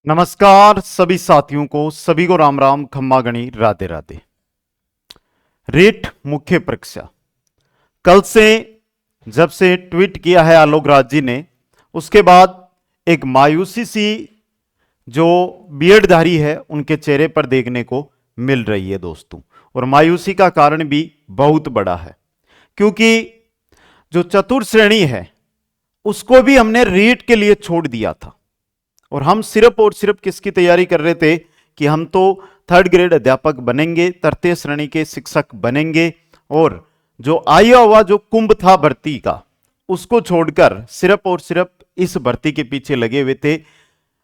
नमस्कार सभी साथियों को, सभी को राम राम, खम्मा गणी, राधे राधे। रेट मुख्य परीक्षा कल से जब से ट्वीट किया है आलोक राज जी ने, उसके बाद एक मायूसी सी जो बीएडधारी है उनके चेहरे पर देखने को मिल रही है दोस्तों। और मायूसी का कारण भी बहुत बड़ा है, क्योंकि जो चतुर्थ श्रेणी है उसको भी हमने रीट के लिए छोड़ दिया था। और हम सिर्फ और सिर्फ किसकी तैयारी कर रहे थे कि हम तो थर्ड ग्रेड अध्यापक बनेंगे, तृतीय श्रेणी के शिक्षक बनेंगे, और जो आया हुआ जो कुंभ था भर्ती का उसको छोड़कर सिर्फ और सिर्फ इस भर्ती के पीछे लगे हुए थे।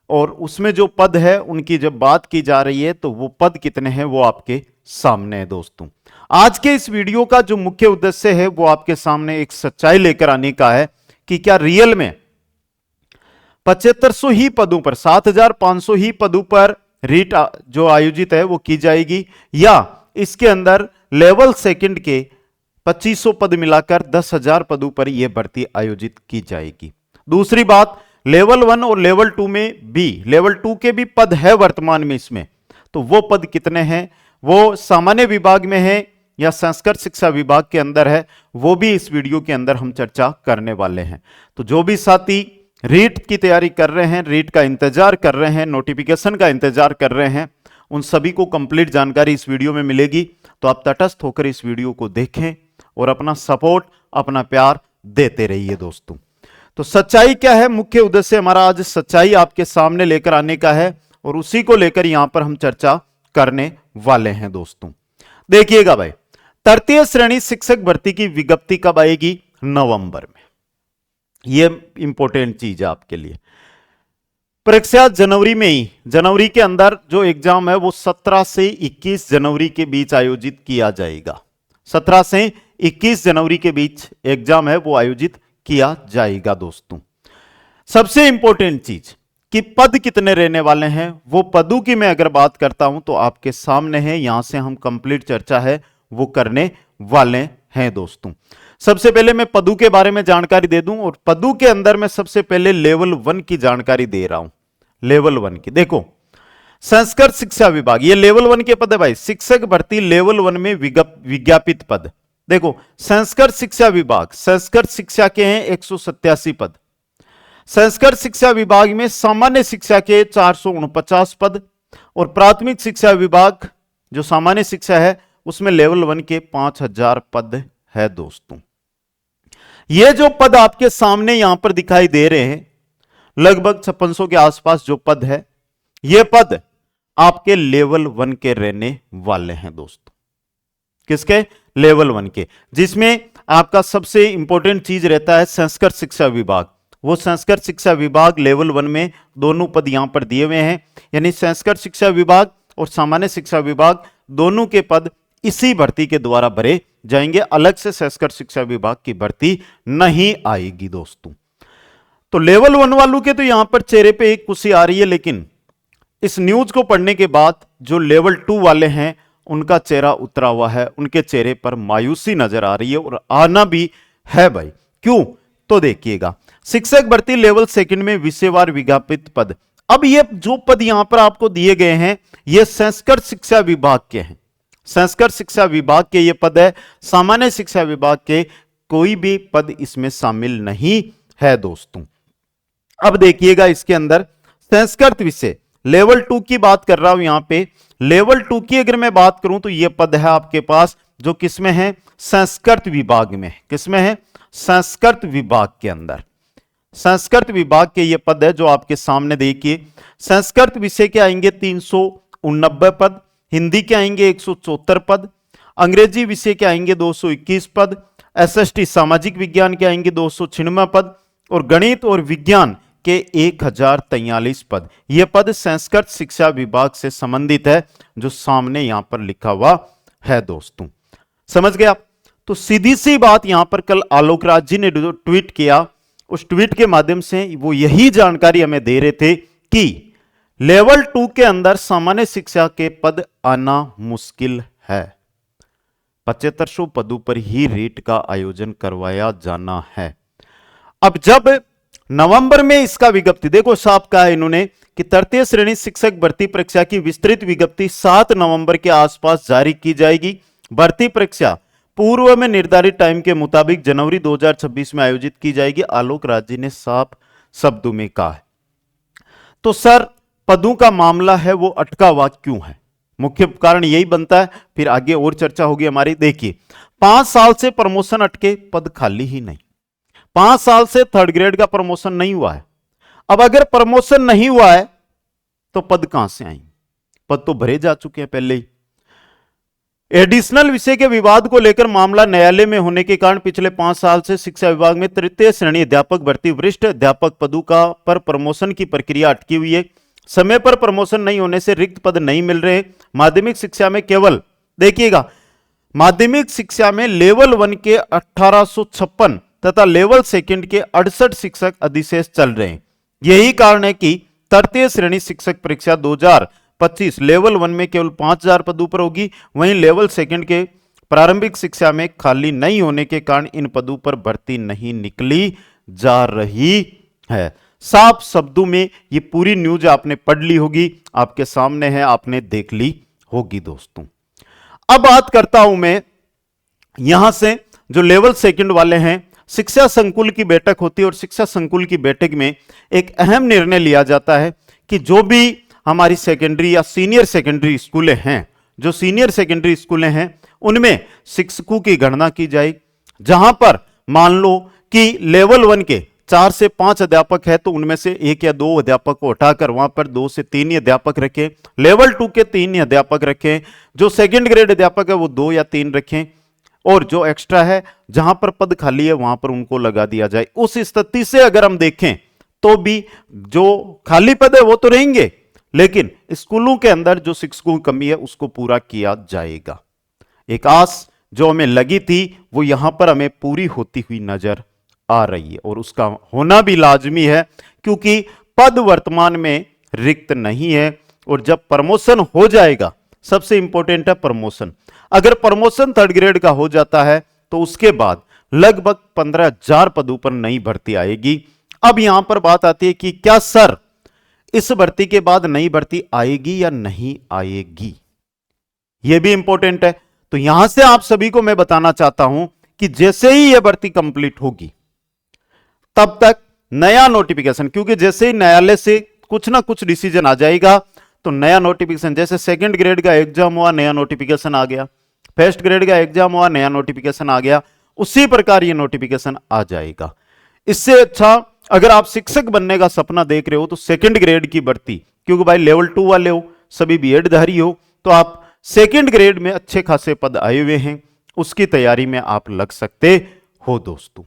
और उसमें जो पद है उनकी जब बात की जा रही है तो वो पद कितने हैं वो आपके सामने है दोस्तों। आज के इस वीडियो का जो मुख्य उद्देश्य है वो आपके सामने एक सच्चाई लेकर आने का है कि क्या रियल में 7500 ही पदों पर, 7500 ही पदों पर रीट जो आयोजित है वो की जाएगी, या इसके अंदर लेवल सेकंड के 2500 पद मिलाकर 10,000 पदों पर यह भर्ती आयोजित की जाएगी। दूसरी बात, लेवल 1 और लेवल 2 में भी, लेवल 2 के भी पद है वर्तमान में इसमें, तो वो पद कितने हैं, वो सामान्य विभाग में है या संस्कृत शिक्षा विभाग के अंदर है, वो भी इस वीडियो के अंदर हम चर्चा करने वाले हैं। तो जो भी साथी रीट की तैयारी कर रहे हैं, रीट का इंतजार कर रहे हैं, नोटिफिकेशन का इंतजार कर रहे हैं, उन सभी को कंप्लीट जानकारी इस वीडियो में मिलेगी। तो आप तटस्थ होकर इस वीडियो को देखें और अपना सपोर्ट, अपना प्यार देते रहिए दोस्तों। तो सच्चाई क्या है, मुख्य उद्देश्य हमारा आज सच्चाई आपके सामने लेकर आने का है, और उसी को लेकर यहां पर हम चर्चा करने वाले हैं दोस्तों। देखिएगा भाई, तृतीय श्रेणी शिक्षक भर्ती की विज्ञप्ति कब आएगी? नवंबर में। यह इंपॉर्टेंट चीज है आपके लिए। परीक्षा जनवरी में ही, जनवरी के अंदर जो एग्जाम है वो 17 से 21 जनवरी के बीच आयोजित किया जाएगा। 17 से 21 जनवरी के बीच एग्जाम है वो आयोजित किया जाएगा दोस्तों। सबसे इंपॉर्टेंट चीज कि पद कितने रहने वाले हैं, वो पदों की मैं अगर बात करता हूं तो आपके सामने है, यहां से हम कंप्लीट चर्चा है वो करने वाले हैं दोस्तों। सबसे पहले मैं पदों के बारे में जानकारी दे दूं, और पदों के अंदर मैं सबसे पहले लेवल 1 की जानकारी दे रहा हूं। लेवल 1 की देखो, संस्कृत शिक्षा विभाग, ये लेवल 1 के पद है भाई। शिक्षक भर्ती लेवल 1 में विज्ञापित पद देखो, संस्कृत शिक्षा विभाग, संस्कृत शिक्षा के हैं 187 पद। संस्कृत शिक्षा विभाग में सामान्य शिक्षा के 449 पद, और प्राथमिक शिक्षा विभाग जो सामान्य शिक्षा है उसमें लेवल 1 के 5000 पद है दोस्तों। ये जो पद आपके सामने यहां पर दिखाई दे रहे हैं, लगभग 5600 के आसपास जो पद है, ये पद आपके लेवल 1 के रहने वाले हैं दोस्तों। किसके? लेवल 1 के, जिसमें आपका सबसे इंपॉर्टेंट चीज रहता है संस्कृत शिक्षा विभाग। वो संस्कृत शिक्षा विभाग लेवल 1 में दोनों पद यहां पर दिए हुए हैं, यानी संस्कृत शिक्षा विभाग और सामान्य शिक्षा विभाग दोनों के पद इसी भर्ती के द्वारा भरे जाएंगे। अलग से संस्कृत शिक्षा विभाग की भर्ती नहीं आएगी दोस्तों। तो लेवल 1 वालों के तो यहां पर चेहरे पे एक खुशी आ रही है, लेकिन इस न्यूज को पढ़ने के बाद जो लेवल 2 वाले हैं उनका चेहरा उतरा हुआ है, उनके चेहरे पर मायूसी नजर आ रही है, और आना भी है भाई। क्यों? तो देखिएगा, शिक्षक भर्ती लेवल 2 में विषयवार विज्ञापित पद। अब ये जो पद यहां पर आपको दिए गए हैं ये संस्कृत शिक्षा विभाग के हैं। संस्कृत शिक्षा विभाग के ये पद है, सामान्य शिक्षा विभाग के कोई भी पद इसमें शामिल नहीं है दोस्तों। अब देखिएगा, इसके अंदर संस्कृत विषय लेवल 2 की बात कर रहा हूं। यहां पे लेवल 2 की अगर मैं बात करूं तो यह पद है आपके पास जो किसमें है? संस्कृत विभाग में। किसमें है? संस्कृत विभाग के अंदर। संस्कृत विभाग के ये पद है जो आपके सामने देखिए। संस्कृत विषय के आएंगे 389 पद, हिंदी के आएंगे 174 पद, अंग्रेजी विषय के आएंगे 221 पद, एसएसटी सामाजिक विज्ञान के आएंगे 296 पद, और गणित और विज्ञान के 1043 पद। यह पद संस्कृत शिक्षा विभाग से संबंधित है जो सामने यहां पर लिखा हुआ है दोस्तों। समझ गए आप? तो सीधी सी बात, यहां पर कल आलोक राज जी ने जो ट्वीट किया, उस ट्वीट के माध्यम से वो यही जानकारी हमें दे रहे थे कि लेवल 2 के अंदर सामान्य शिक्षा के पद आना मुश्किल है। 7500 पदों पर ही रीट का आयोजन करवाया जाना है। अब जब नवंबर में इसका विज्ञप्ति, देखो साफ कहा है इन्होंने कि तृतीय श्रेणी शिक्षक भर्ती परीक्षा की विस्तृत विज्ञप्ति 7 नवंबर के आसपास जारी की जाएगी। भर्ती परीक्षा पूर्व में निर्धारित टाइम के मुताबिक जनवरी 2026 में आयोजित की जाएगी, आलोक राज जी ने साफ शब्दों में कहा है। तो सर पदों का मामला है वो अटका हुआ क्यों है? मुख्य कारण यही बनता है, फिर आगे और चर्चा होगी हमारी। देखिए 5 साल से प्रमोशन अटके, पद खाली ही नहीं। 5 साल से थर्ड ग्रेड का प्रमोशन नहीं हुआ है। अब अगर प्रमोशन नहीं हुआ है तो पद कहां से आएंगे? पद तो भरे जा चुके हैं पहले ही। एडिशनल विषय के विवाद को लेकर मामला न्यायालय में होने के कारण पिछले 5 साल से शिक्षा विभाग में तृतीय श्रेणी अध्यापक भर्ती वरिष्ठ अध्यापक पदों का पर प्रमोशन की प्रक्रिया अटकी हुई है। समय पर प्रमोशन नहीं होने से रिक्त पद नहीं मिल रहे। माध्यमिक शिक्षा में केवल देखिएगा, माध्यमिक शिक्षा में लेवल 1 के 1856 तथा लेवल सेकंड के 68 शिक्षक अधिशेष चल रहे हैं। यही कारण है कि तृतीय श्रेणी शिक्षक परीक्षा 2025 लेवल 1 में केवल 5000 पदों पर होगी। वहीं लेवल सेकंड के प्रारंभिक शिक्षा में खाली नहीं होने के कारण इन पदों पर भर्ती नहीं निकली जा रही है। साफ शब्दों में ये पूरी न्यूज आपने पढ़ ली होगी, आपके सामने है, आपने देख ली होगी दोस्तों। अब बात करता हूं मैं यहां से जो लेवल सेकंड वाले हैं, शिक्षा संकुल की बैठक होती है और शिक्षा संकुल की बैठक में एक अहम निर्णय लिया जाता है कि जो भी हमारी सेकेंडरी या सीनियर सेकेंडरी स्कूलें हैं, जो सीनियर सेकेंडरी स्कूलें हैं उनमें शिक्षकों की गणना की जाए। जहां पर मान लो कि लेवल 1 के 4 से 5 अध्यापक है तो उनमें से 1 या 2 अध्यापक को हटाकर वहां पर 2 से 3 ही अध्यापक रखें। लेवल 2 के 3 ही अध्यापक रखें। जो सेकंड ग्रेड अध्यापक है वो 2 या 3 रखें और जो एक्स्ट्रा है जहां पर पद खाली है वहां पर उनको लगा दिया जाए। उस स्थिति से अगर हम देखें तो भी जो खाली पद है वो तो रहेंगे, लेकिन स्कूलों के अंदर जो शिक्षकों की कमी है उसको पूरा किया जाएगा। एक आस जो हमें लगी थी वो यहां पर हमें पूरी होती हुई नजर आ रही है और उसका होना भी लाजमी है, क्योंकि पद वर्तमान में रिक्त नहीं है। और जब प्रमोशन हो जाएगा, सबसे इंपॉर्टेंट है प्रमोशन, अगर प्रमोशन थर्ड ग्रेड का हो जाता है तो उसके बाद लगभग 15,000 पदों पर नई भर्ती आएगी। अब यहां पर बात आती है कि क्या सर इस भर्ती के बाद नई भर्ती आएगी या नहीं आएगी, यह भी इंपॉर्टेंट है। तो यहां से आप सभी को मैं बताना चाहता हूं कि जैसे ही यह भर्ती कंप्लीट होगी तब तक नया नोटिफिकेशन, क्योंकि जैसे ही न्यायालय से कुछ ना कुछ डिसीजन आ जाएगा तो नया नोटिफिकेशन, जैसे सेकंड ग्रेड का एग्जाम हुआ नया नोटिफिकेशन आ गया, फर्स्ट ग्रेड का एग्जाम हुआ नया नोटिफिकेशन आ गया, उसी प्रकार ये नोटिफिकेशन आ जाएगा। इससे अच्छा अगर आप शिक्षक बनने का सपना देख रहे हो तो सेकंड ग्रेड की भर्ती, क्योंकि भाई लेवल 2 वाले हो, सभी बीएडधारी हो, तो आप सेकंड ग्रेड में अच्छे खासे पद आए हुए हैं, उसकी तैयारी में आप लग सकते हो दोस्तों।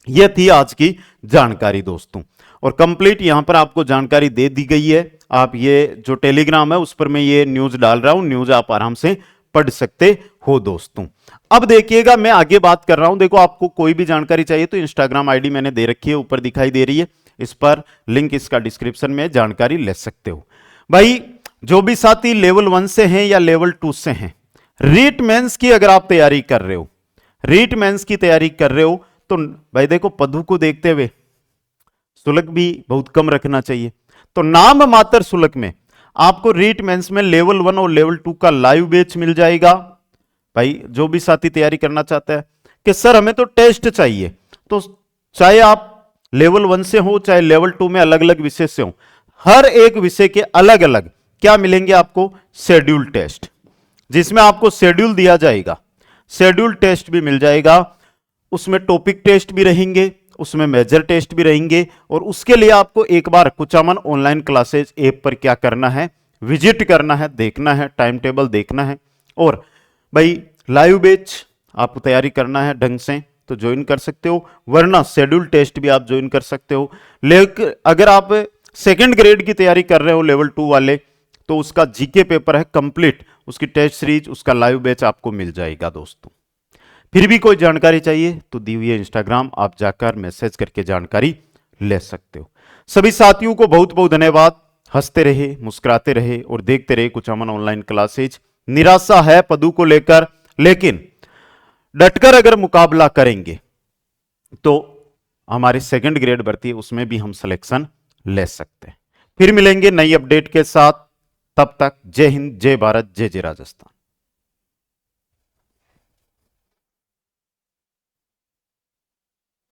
यह थी आज की जानकारी दोस्तों, और कंप्लीट यहां पर आपको जानकारी दे दी गई है। आप ये जो टेलीग्राम है उस पर मैं ये न्यूज डाल रहा हूं, न्यूज आप आराम से पढ़ सकते हो दोस्तों। अब देखिएगा मैं आगे बात कर रहा हूं। देखो आपको कोई भी जानकारी चाहिए तो इंस्टाग्राम आईडी मैंने दे रखी है, ऊपर दिखाई दे रही है, इस पर लिंक इसका डिस्क्रिप्शन में जानकारी ले सकते हो। भाई जो भी साथी लेवल 1 से हैं या लेवल 2 से हैं, रीट मेंस की अगर आप तैयारी कर रहे हो, रीट मेंस की तैयारी कर रहे हो तो भाई देखो पदों को देखते हुए शुल्क भी बहुत कम रखना चाहिए। तो नाम मात्र शुल्क में आपको रीट मेंस में लेवल 1 और लेवल 2 का लाइव बैच मिल जाएगा। भाई जो भी साथी तैयारी करना चाहता है कि सर हमें तो टेस्ट चाहिए, तो चाहे आप लेवल 1 से हो चाहे लेवल 2 में अलग अलग विषय से हो, हर एक विषय के अलग अलग क्या मिलेंगे आपको, शेड्यूल टेस्ट, जिसमें आपको शेड्यूल दिया जाएगा, शेड्यूल टेस्ट भी मिल जाएगा। उसमें टॉपिक टेस्ट भी रहेंगे, उसमें मेजर टेस्ट भी रहेंगे, और उसके लिए आपको एक बार कुचामन ऑनलाइन क्लासेज ऐप पर क्या करना है, विजिट करना है, देखना है, टाइम टेबल देखना है, और भाई लाइव बैच आपको तैयारी करना है ढंग से तो ज्वाइन कर सकते हो, वरना शेड्यूल टेस्ट भी आप ज्वाइन कर सकते हो। लेकिन अगर आप सेकंड ग्रेड की तैयारी कर रहे हो लेवल 2 वाले, तो उसका जीके पेपर है कंप्लीट, उसकी टेस्ट सीरीज, उसका लाइव बैच आपको मिल जाएगा दोस्तों। फिर भी कोई जानकारी चाहिए तो दी हुई है इंस्टाग्राम, आप जाकर मैसेज करके जानकारी ले सकते हो। सभी साथियों को बहुत बहुत धन्यवाद। हंसते रहे, मुस्कुराते रहे और देखते रहे कुचामन ऑनलाइन क्लासेज। निराशा है पदों को लेकर, लेकिन डटकर अगर मुकाबला करेंगे तो हमारी सेकंड ग्रेड भर्ती उसमें भी हम सिलेक्शन ले सकते हैं। फिर मिलेंगे नई अपडेट के साथ। तब तक जय हिंद, जय भारत, जय जय राजस्थान।